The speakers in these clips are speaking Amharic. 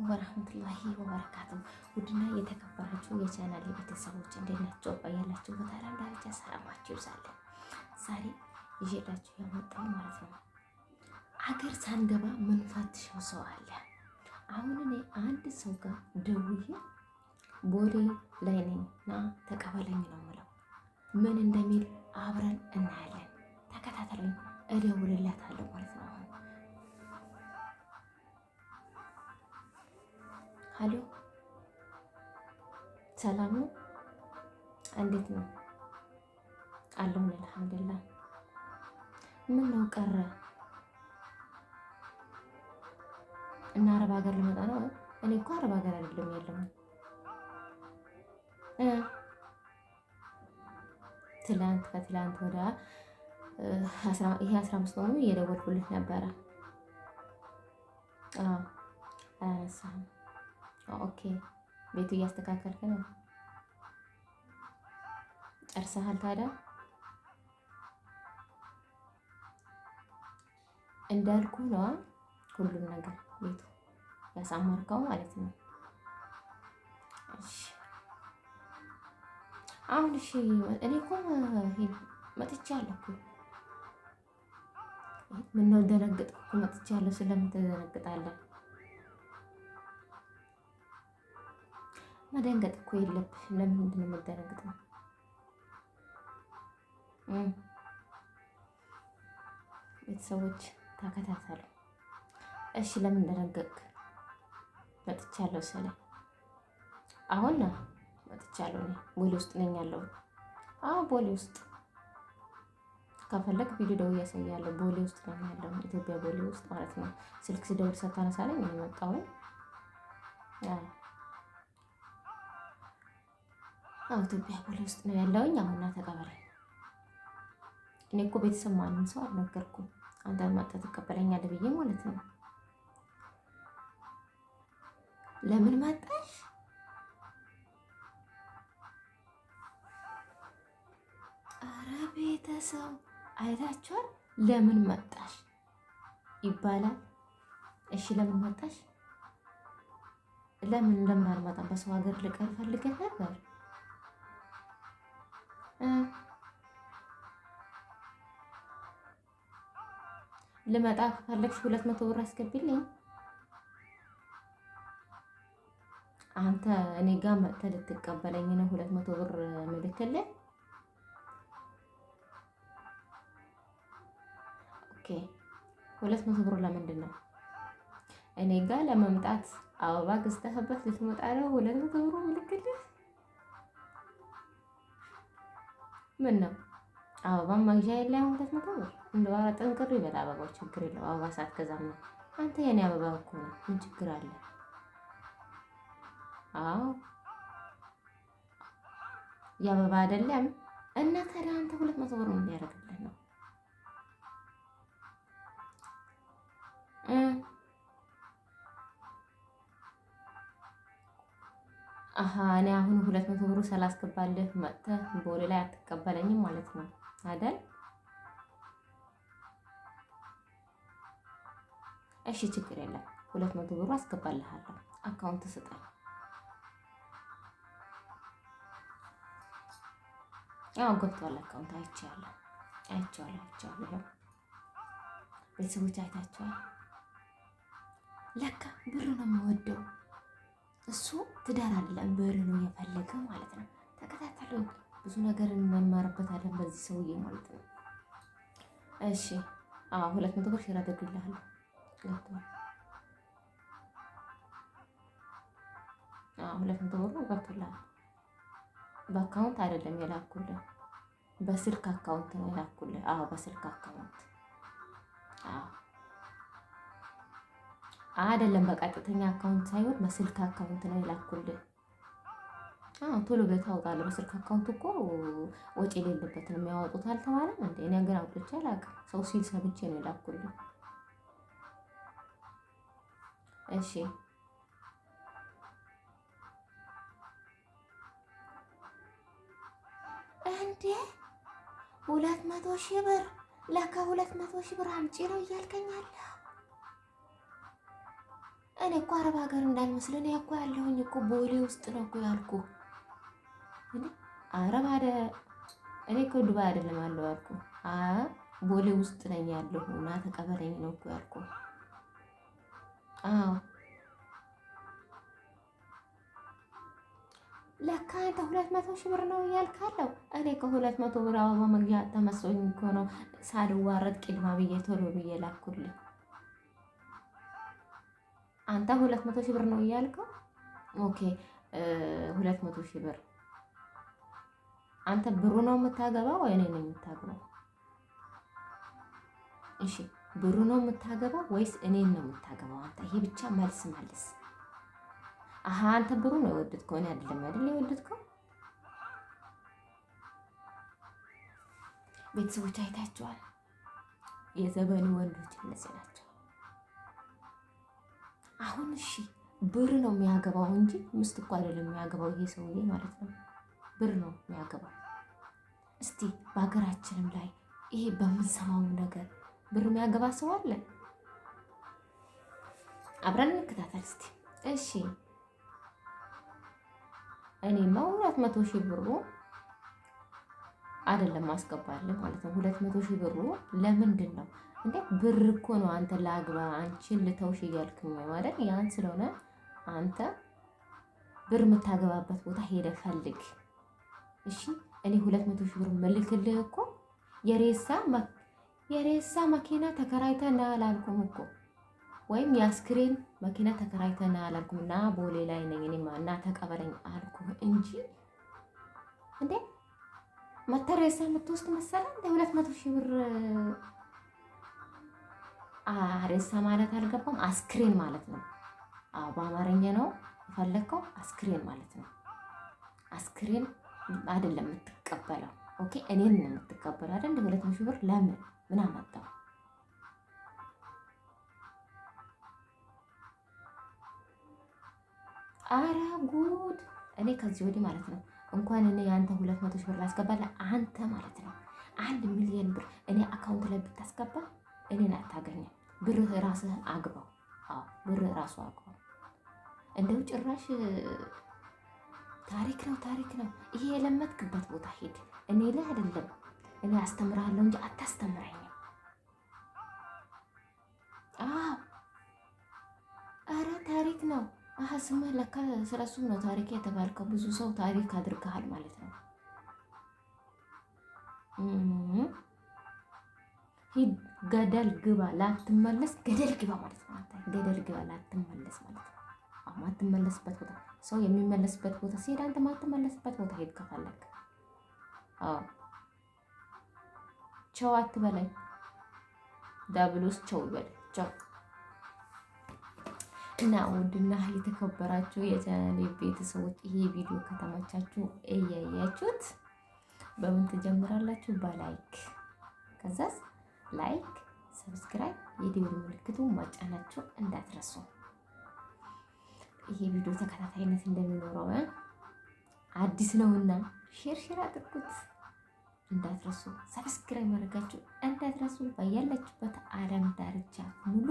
ወራህመቱላሂ ወበረካቱ። ውድና የተከበራችሁ የቻናል ቤተሰቦች እንዴት ናችሁ? ባያላችሁ በዓለም ዳርቻ ሰላማችሁ ይብዛልን። ዛሬ ይዤላችሁ የመጣሁ ማለት ነው አገር ሳንገባ ምንፈትሸው ሰው አለ። አሁን እኔ አንድ ሰው ጋር ደውዬ ቦሌ ላይ ነኝ ና ተቀበለኝ ነው የምለው። ምን እንደሚል አብረን እናያለን። ተከታተሉኝ፣ እደውልላታለሁ ማለት ነው። ሀሎ ሰላም ነው? እንዴት ነው? አለሁን አልሐምዱሊላህ። ምን ነው ቀረ? እና አረብ ሀገር ልመጣ ነው። እኔ እኮ አረብ ሀገር አይደለም ያለሁት። ከትላንት ወደ ይሄ 15 ነው እየደወልኩልህ ነበረ። አላነሳህም። ኦኬ፣ ቤቱ እያስተካከልክ ነው? ጨርሰሃል? ታዲያ እንዳልኩ ነው ሁሉም ነገር ቤቱ ያሳመርከው ማለት ነው። እሺ አሁን እሺ፣ እኔ እኮ መጥቻለሁ እኮ። ምነው ደነገጥኩ? መጥቻለሁ። ስለምን ትደነግጣለህ? መደንገጥ እኮ የለብሽም። ለምንድን ነው የምትደነግጠው? ቤተሰቦች ተከታተሉ እሺ። ለምን ደነገጥክ? መጥቻለሁ ስለ አሁን ነው መጥቻለሁ። እኔ ቦሌ ውስጥ ነኝ ያለሁት። አዎ ቦሌ ውስጥ ከፈለግ ቪዲዮ ደውዬ ያሳያለሁ። ቦሌ ውስጥ ነኝ ያለሁት፣ ኢትዮጵያ ቦሌ ውስጥ ማለት ነው። ስልክ ስደውል ሳታነሳለኝ እኔ መጣሁ። ኢትዮጵያ ቦሌ ውስጥ ነው ያለውኝ። አሁን ና ተቀበለኝ። እኔ እኮ ቤተሰብ ማንም ሰው አልነገርኩም። አንተ መጥተህ ትቀበለኛለህ ብዬ ማለት ነው። ለምን መጣሽ? ኧረ ቤተሰብ አይታችኋል? ለምን መጣሽ ይባላል። እሺ ለምን መጣሽ? ለምን አልመጣም? በሰው ሀገር ልቀር ፈልገህ ነበር? ልመጣ ከፈለግሽ 200 ብር አስገቢልኝ። አንተ እኔ ጋር መጥተህ ልትቀበለኝ ነው 200 ብር ምልክልህ? ኦኬ 200 ብር ለምንድን ነው? እኔ ጋር ለመምጣት አበባ ገዝተህበት ልትመጣ ነው 200 ብር ምልክልህ? ምን ነው አበባ መግዣ የለም 200 ብር? እንደው ጥንቅር ይበል አበባው፣ ችግር የለው። አበባ ሳትገዛም ነው አንተ። የኔ አበባ እኮ ነው፣ ምን ችግር አለ? አዎ የአበባ አይደለም እና ታዲያ አንተ 200 ብር ምን ያደርግልህ ነው? እኔ አሁን 200 ብሩ ስላስገባልህ መጥተህ ቦሌ ላይ አትቀበለኝም ማለት ነው አይደል? እሺ ችግር የለም 200 ብሩ አስገባልሃለሁ። አካውንት ስጠኝ። ያው ገብቷል አካውንት። አይቼዋለሁ። ቤተሰቦች አይታችኋል? ለካ ብር ነው የሚወደው እሱ። ትዳር አይደለም ብር ነው የፈለገ ማለት ነው። ተከታተሉ፣ ብዙ ነገር እንማርበታለን በዚህ ሰውዬ ማለት ነው። እሺ 200 ብር ሼር አደርግልሃለሁ። ገብቷል? 200 ብር ገብቶልሃል። በአካውንት አይደለም የላኩልህ፣ በስልክ አካውንት ነው የላኩልህ። በስልክ አካውንት አይደለም፣ በቀጥተኛ አካውንት ሳይሆን በስልክ አካውንት ነው የላኩልህ። ቶሎ ብለህ ታወጣለህ። በስልክ አካውንት እኮ ወጪ የሌለበት ነው የሚያወጡት አልተባለም እንዴ? እኔ ግን አውጥቼ አላውቅም። ሰው ሲል ሰምቼ ነው የላኩልህ። እሺ እንዴ 200 ሺህ ብር ለካ 200 ሺህ ብር አምጪ ነው እያልከኛል? እኔ እኮ አረብ ሀገር እንዳልመስል እኔ እኮ ያለሁኝ እኮ ቦሌ ውስጥ ነው እኮ ያልኩ። አረብ አደ እኔ እኮ ዱባይ አይደለም ያለው ያልኩ። ቦሌ ውስጥ ነኝ ያለሁ እና ተቀበለኝ ነው እኮ ያልኩ። አዎ ለካ አንተ 200 ሺህ ብር ነው እያልካለው። እኔ ከ200 ብር አበባ መግዣ ተመስሎኝ እኮ ነው ሳልዋረድ ቅድማ ብዬ ቶሎ ብዬ ላኩልኝ። አንተ 200 ሺህ ብር ነው እያልከው። ኦኬ 200 ሺህ ብር አንተ ብሩ ነው የምታገባው ወይ እኔ ነኝ የምታገባው? እሺ ብሩ ነው የምታገባው ወይስ እኔን ነው የምታገባው? አንተ ይሄ ብቻ መልስ መልስ። አንተ ብሩ ነው የወደድከው እኔ አይደለም አይደል የወደድከው? ቤተሰቦች አይታችኋል። የዘመኑ ወንዶች እነዚህ ናቸው። አሁን እሺ ብር ነው የሚያገባው እንጂ ሚስት እኮ አይደለም የሚያገባው ይሄ ሰውዬ ማለት ነው። ብር ነው የሚያገባው። እስቲ በሀገራችንም ላይ ይሄ በምንሰማው ነገር ብር የሚያገባ ሰው አለ? አብረን እንከታተል እስቲ። እሺ እኔማ 200 ሺህ ብሩ አይደለም አስገባለሁ ማለት ነው። 200 ሺህ ብሩ ለምንድን ነው እንዴ? ብር እኮ ነው አንተ ላግባ አንቺን ልተውሽ እያልክኝ ማለት ያን ስለሆነ አንተ ብር የምታገባበት ቦታ ሄደ ፈልግ። እሺ እኔ 200 ሺህ ብር መልክልህ እኮ የሬሳ መኪና ተከራይተና አላልኩም እኮ ወይም የአስክሬን መኪና ተከራይተና አላልኩም። እና ቦሌ ላይ ነኝ እኔማ እና ተቀበለኝ አልኩህ እንጂ እንዴ መተሬሳ የምትወስድ መሰለህ እንደ 200 ሺህ ብር። ሬሳ ማለት አልገባም። አስክሬን ማለት ነው። አዎ በአማርኛ ነው የፈለግከው። አስክሬን ማለት ነው። አስክሬን አይደለም የምትቀበለው። ኦኬ እኔን ነው የምትቀበለው አይደል? 200 ሺህ ብር ለምን ምን አመጣው? አረ ጉድ! እኔ ከዚህ ወዲህ ማለት ነው እንኳን እኔ ያንተ 200 ሺህ ብር ላስገባለህ አንተ ማለት ነው 1 ሚሊዮን ብር እኔ አካውንት ላይ ብታስገባ እኔን አታገኝም። ብር ራስህ አግባው። አዎ ብር ራሱ አግባው። እንደው ጭራሽ ታሪክ ነው። ይሄ የለመድክበት ቦታ ሄድ። እኔ ላይ አይደለም እኔ አስተምርሃለሁ እንጂ አታስተምረኝም። አዎ አረ ታሪክ ነው። ስምህ ለካ ስለሱም ነው ታሪክ የተባልከው። ብዙ ሰው ታሪክ አድርገሃል ማለት ነው። ሂድ ገደል ግባ ላትመለስ፣ ገደል ግባ ማለት ነው። አንተ ገደል ግባ ላትመለስ ማለት ነው። ማትመለስበት ቦታ ሰው የሚመለስበት ቦታ ሲሄድ አንተ ማትመለስበት ቦታ ሄድ ከፈለክ። አዎ ቸው አትበለኝ። ዳብሎስ ቸው ይበል ቸው። እና ውድና የተከበራችሁ የቻናሌ ቤተሰቦች ይሄ ቪዲዮ ከተመቻችሁ እያያችሁት በምን ትጀምራላችሁ? በላይክ ከዛስ ላይክ፣ ሰብስክራይብ፣ የደወል ምልክቱን ማጫናችሁ እንዳትረሱ። ይሄ ቪዲዮ ተከታታይነት እንደሚኖረው አዲስ ነውና ሼር አድርጉት እንዳትረሱ። ሰብስክራይብ ማድረጋችሁ እንዳትረሱ። በያላችሁበት ዓለም ዳርቻ ሙሉ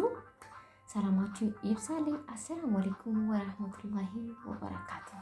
ሰላማችሁ ይብዛልኝ። አሰላሙ አለይኩም ወራህመቱላሂ ወበረካቱሁ።